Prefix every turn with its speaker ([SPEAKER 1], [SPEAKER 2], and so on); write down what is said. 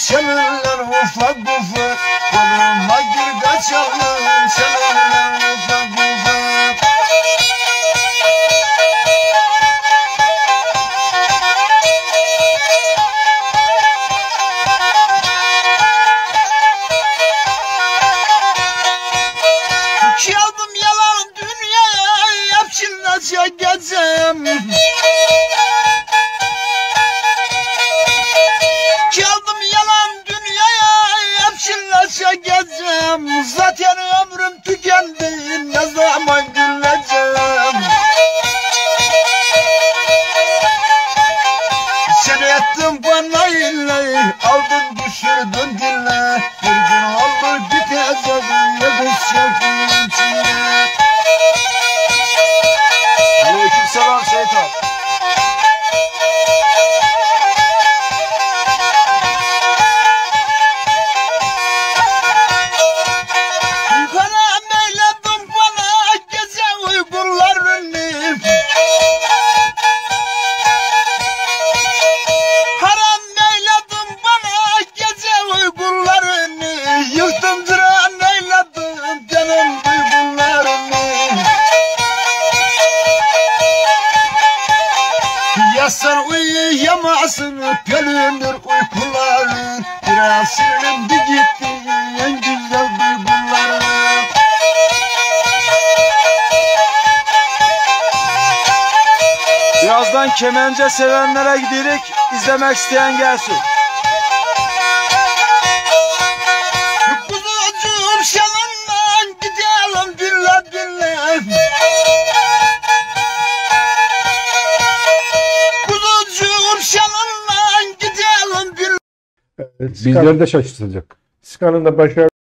[SPEAKER 1] seninle ufak ufak, koluma gir kaçalım seninle ufak ufak. Çaldım yalan dünyaya, yapçınlaca gezem. Çaldım yalan dünyaya, yapçınlaca gezem. Zaten ömrüm tükendi, ne zaman güleceğim. Sen ettin bana ille, aldın düşürdün dille. Bir gün olur bitecek, yıldız şarkının içine. Aleykümselam şeytan. Haram eyledim bana gece uykularını. Haram eyledim bana gece uykularını. Yıktım tıran eyledim canım duygularını. Ya sen uyuyamazsın, bölünür uykuların. Biraz silindi gitti en güzel duyguların.
[SPEAKER 2] Birazdan kemence sevenlere giderek izlemek isteyen gelsin.
[SPEAKER 1] Kuzucuğum şalından gidelim dinle dinle. Kuzucuğum şalından gidelim dinle.
[SPEAKER 3] Bizleri de şaşırtacak.
[SPEAKER 4] Skan'ın da başarılı